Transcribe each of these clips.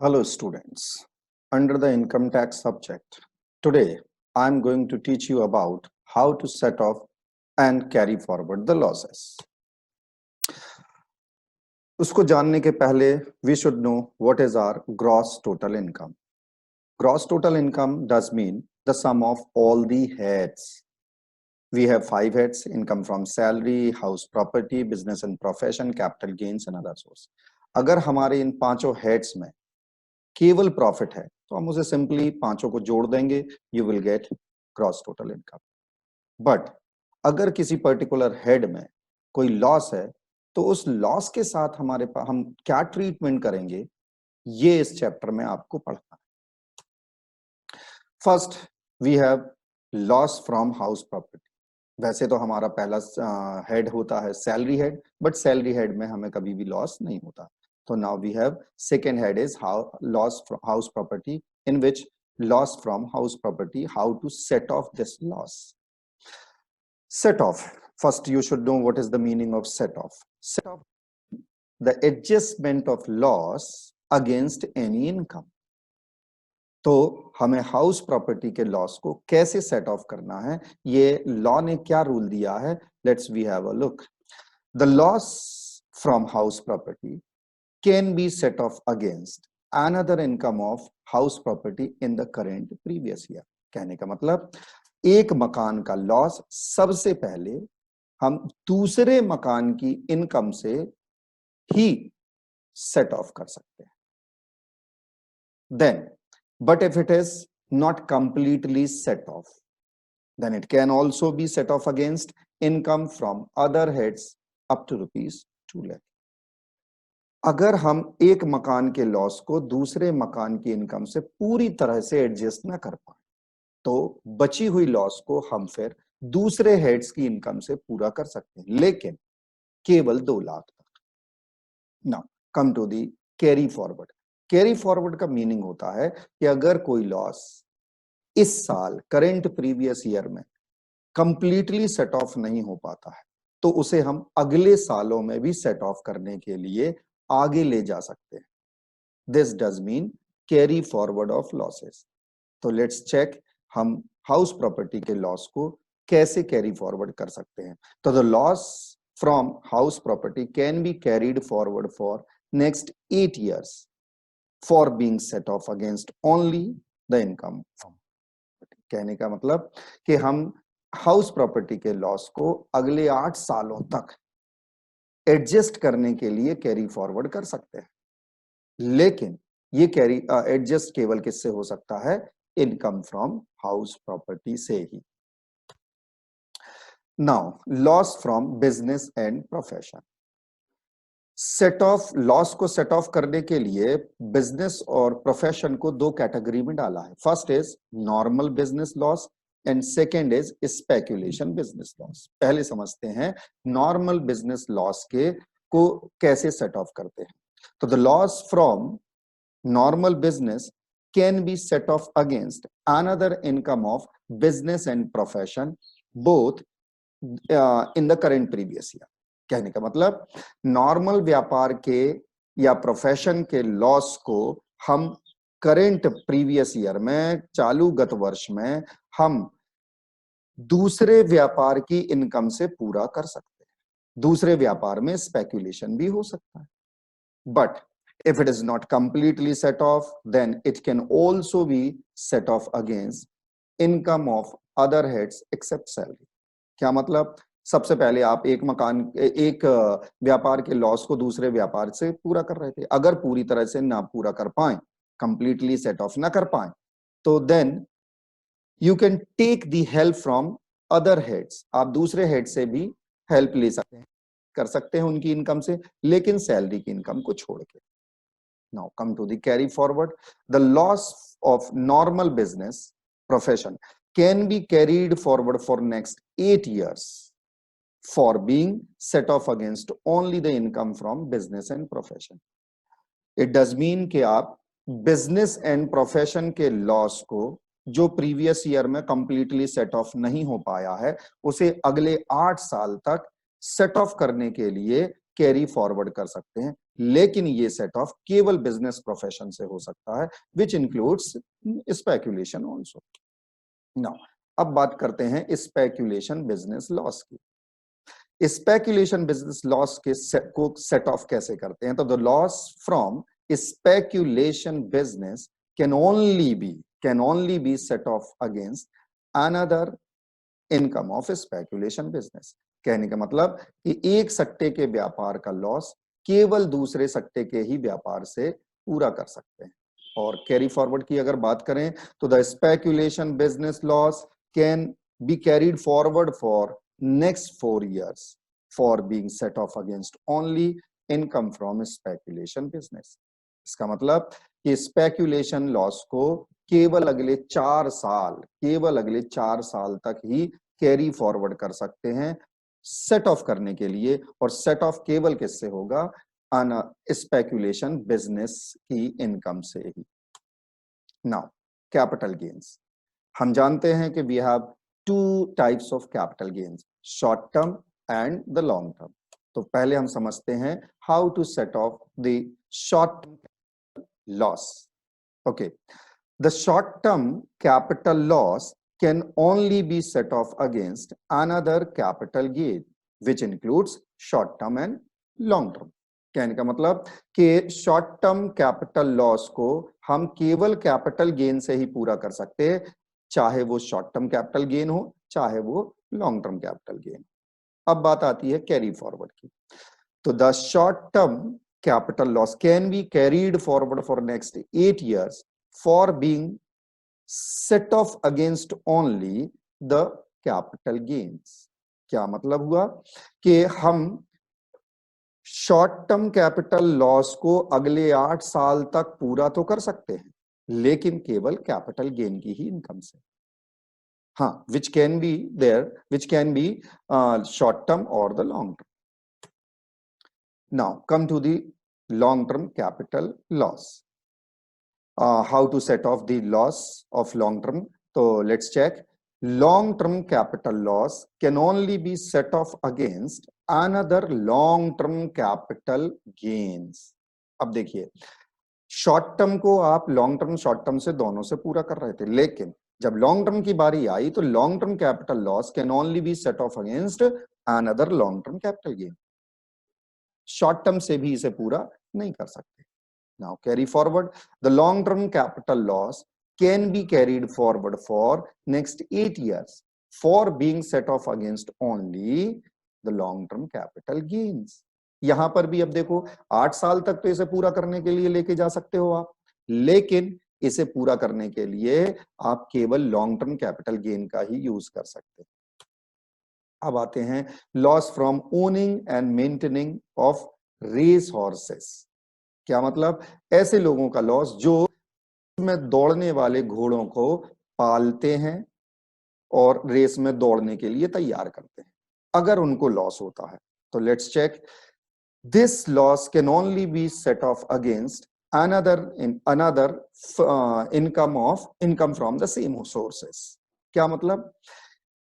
Hello students, under the income tax subject, today I am going to teach you about how to set off and carry forward the losses. उसको जानने के पहले we should know what is our gross total income. Gross total income does mean the sum of all the heads. We have 5 heads: income from salary, house property, business and profession, capital gains and other source. अगर हमारे इन पांचों heads में केवल profit है तो हम उसे simply पांचों को जोड़ देंगे, you will get gross total income. But अगर किसी पर्टिकुलर हेड में कोई लॉस है तो उस लॉस के साथ हम क्या ट्रीटमेंट करेंगे, ये इस चैप्टर में आपको पढ़ना है. First we have loss from house property. वैसे तो हमारा पहला हेड होता है salary head, but salary head में हमें कभी भी लॉस नहीं होता. So now we have second head is loss from house property, in which loss from house property, how to set off this loss. Set off. First you should know what is the meaning of set off. Set off the adjustment of loss against any income. तो हमें house property के loss को कैसे set of करना है, ये law ने क्या रूल दिया है, let's we have a look. The loss from house property can be set off against another income of house property in the current previous year. कहने का मतलब एक मकान का लॉस सबसे पहले हम दूसरे मकान की इनकम से ही सेट ऑफ कर सकते हैं. Then, but if it is not completely set off, then it can also be set off against income from other heads up to rupees 2 lakh. अगर हम एक मकान के लॉस को दूसरे मकान की इनकम से पूरी तरह से एडजस्ट ना कर पाए तो बची हुई लॉस को हम फिर दूसरे हेड्स की इनकम से पूरा कर सकते हैं, लेकिन केवल 2 लाख तक. Now come to the carry forward. Carry forward का मीनिंग होता है कि अगर कोई लॉस इस साल करेंट प्रीवियस ईयर में कंप्लीटली सेट ऑफ नहीं हो पाता है तो उसे हम अगले सालों में भी सेट ऑफ करने के लिए आगे ले जा सकते हैं. This does mean carry forward of losses. तो लेट्स चेक हम हाउस प्रॉपर्टी के लॉस को कैसे कैरी फॉरवर्ड कर सकते हैं. तो the loss from house property can be carried forward for next 8 years for being set off against only the income from. कहने का मतलब कि हम हाउस प्रॉपर्टी के लॉस को अगले 8 सालों तक एडजस्ट करने के लिए कैरी फॉरवर्ड कर सकते हैं, लेकिन ये कैरी एडजस्ट केवल किससे हो सकता है, इनकम फ्रॉम हाउस प्रॉपर्टी से ही. Now loss from business and profession. Set off loss को सेट ऑफ करने के लिए बिजनेस और प्रोफेशन को 2 कैटेगरी में डाला है. First is normal business loss and second is speculation business loss. पहले समझते हैं नॉर्मल बिजनेस लॉस के को कैसे सेट ऑफ करते हैं. तो the loss from normal business can be set off against another income of business and profession both in the current previous year. कहने का मतलब नॉर्मल व्यापार के या प्रोफेशन के लॉस को हम करेंट प्रीवियस ईयर में, चालू गत वर्ष में, हम दूसरे व्यापार की इनकम से पूरा कर सकते हैं. दूसरे व्यापार में स्पेक्यूलेशन भी हो सकता है, but if it is not completely set off, then it can also be set off against income of other heads except salary. क्या मतलब, सबसे पहले आप एक व्यापार के लॉस को दूसरे व्यापार से पूरा कर रहे थे. अगर पूरी तरह से ना पूरा कर पाए, कंप्लीटली सेट ऑफ ना कर पाए, तो then you can take the help from other heads. आप दूसरे हेड से भी हेल्प ले सकते हैं, कर सकते हैं उनकी इनकम से, लेकिन सैलरी की इनकम को छोड़ के. Now come to the carry forward. The loss of normal business profession can be carried forward for next 8 years for being set off against only the income from business and profession. It does mean कि आप business and profession के loss को जो previous year में completely set off नहीं हो पाया है, उसे अगले 8 साल तक set off करने के लिए कैरी फॉरवर्ड कर सकते हैं. लेकिन ये सेट ऑफ केवल बिजनेस प्रोफेशन से हो सकता है, which includes speculation also. Now अब बात करते हैं स्पेक्यूलेशन बिजनेस लॉस की। स्पेक्यूलेशन बिजनेस लॉस के को सेट ऑफ कैसे करते हैं? तो the loss from speculation business can only be set off against another income of speculation business. कहने का मतलब कि एक सट्टे के व्यापार का लॉस केवल दूसरे सट्टे के ही व्यापार से पूरा कर सकते हैं। और कैरी फॉरवर्ड की अगर बात करें तो the speculation business loss can be carried forward for next 4 years for being set off against only income from speculation business। इसका मतलब कि स्पेक्यूलेशन लॉस को केवल अगले 4 साल तक ही कैरी फॉरवर्ड कर सकते हैं सेट ऑफ करने के लिए, और सेट ऑफ केवल किससे होगा? स्पेक्यूलेशन बिजनेस की इनकम से ही। नाउ कैपिटल गेन्स, हम जानते हैं कि we have 2 types of capital gains, short term and the long term. तो पहले हम समझते हैं how to set off the short loss. Okay, the short term capital loss can only be set off against another capital gain which includes short term and long term. कहने का मतलब कि short term capital loss को हम केवल capital gain से ही पूरा कर सकते हैं, चाहे वो शॉर्ट टर्म कैपिटल गेन हो चाहे वो लॉन्ग टर्म कैपिटल गेन। अब बात आती है कैरी फॉरवर्ड की। तो the short term capital loss can be carried forward for next 8 years for being set off against only the capital gains. क्या मतलब हुआ कि हम शॉर्ट टर्म कैपिटल लॉस को अगले 8 साल तक पूरा तो कर सकते हैं, लेकिन केवल कैपिटल गेन की ही इनकम से। हाँ, which can be short term or the long term. Now come to the long term capital loss. How to set off the loss of long term? So let's check. Long term capital loss can only be set off against another long term capital gains. अब देखिए, short term को आप long term short term से दोनों से पूरा कर रहे थे, लेकिन जब लॉन्ग टर्म की बारी आई तो long term capital loss can only be set off against another long term capital gain. Short term से भी इसे पूरा नहीं कर सकते। Now carry forward, the long term capital loss can be carried forward for next 8 years for being set off against only the long term capital gains. यहां पर भी अब देखो 8 साल तक तो इसे पूरा करने के लिए लेके जा सकते हो आप, लेकिन इसे पूरा करने के लिए आप केवल लॉन्ग टर्म कैपिटल गेन का ही यूज कर सकते हैं। अब आते हैं loss from owning and maintaining of race horses. क्या मतलब? ऐसे लोगों का लॉस जो में दौड़ने वाले घोड़ों को पालते हैं और रेस में दौड़ने के लिए तैयार करते हैं, अगर उनको लॉस होता है तो let's check. This loss can only be set off against another income from the same sources। क्या मतलब?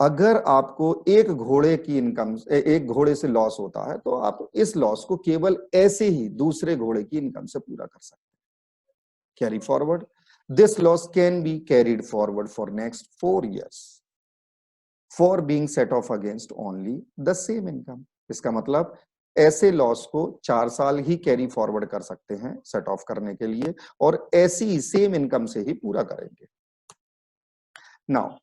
अगर आपको एक घोड़े की इनकम, एक घोड़े से लॉस होता है तो आप इस लॉस को केवल ऐसे ही दूसरे घोड़े की इनकम से पूरा कर सकते हैं। Carry forward, this loss can be carried forward for next 4 years for being set off against only the same income. इसका मतलब ऐसे लॉस को 4 साल ही कैरी फॉरवर्ड कर सकते हैं सेट ऑफ करने के लिए, और ऐसी सेम इनकम से ही पूरा करेंगे। Now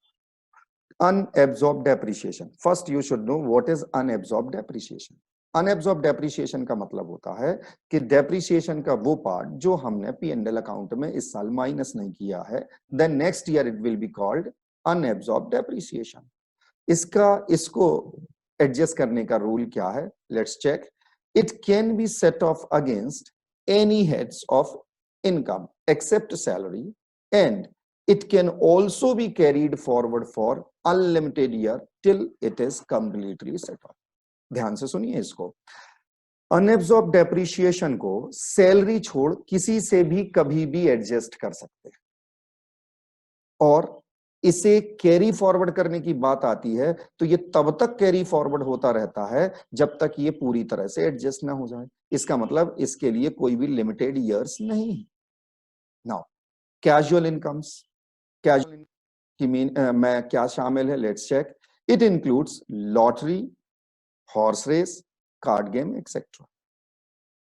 unabsorbed depreciation. First you should know what is unabsorbed depreciation. Unabsorbed depreciation का मतलब होता है कि डेप्रिसिएशन का वो पार्ट जो हमने P&L अकाउंट में इस साल माइनस नहीं किया है, then next year it will be called unabsorbed depreciation. इसको एडजस्ट करने का रूल क्या है? Let's check. It can be set off against any heads of income except salary, and it can also be carried forward for unlimited year till it is completely set off. ध्यान से सुनिए इसको। Unabsorbed depreciation को salary छोड़ किसी से भी कभी भी एडजस्ट कर सकते हैं, और इसे कैरी फॉरवर्ड करने की बात आती है तो ये तब तक कैरी फॉरवर्ड होता रहता है जब तक ये पूरी तरह से एडजस्ट ना हो जाए। इसका मतलब इसके लिए कोई भी लिमिटेड ईयर्स नहीं है। नाउ कैजुअल इनकम्स, कैजुअल की मीन में क्या शामिल है, let's check. It includes lottery, horse race, card game etcetera.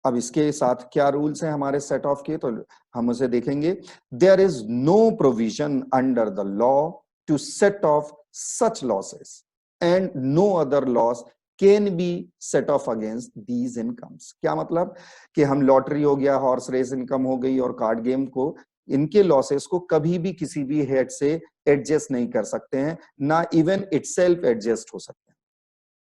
अब इसके साथ क्या रूल्स हैं हमारे सेट ऑफ के, तो हम उसे देखेंगे। There is no provision under the law to set off such losses and no other loss can be set off against these incomes. क्या मतलब कि हम लॉटरी हो गया, हॉर्स रेस इनकम हो गई और कार्ड गेम को, इनके लॉसेस को कभी भी किसी भी हेड से एडजस्ट नहीं कर सकते हैं, ना इवन इटसेल्फ एडजस्ट हो सकते हैं।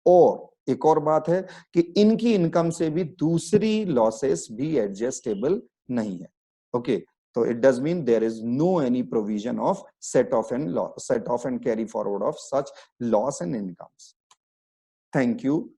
और एक और बात है कि इनकी इनकम से भी दूसरी लॉसेस भी एडजस्टेबल नहीं है। ओके, तो it does mean there is no any provision of set off and carry forward of such loss and incomes. Thank you.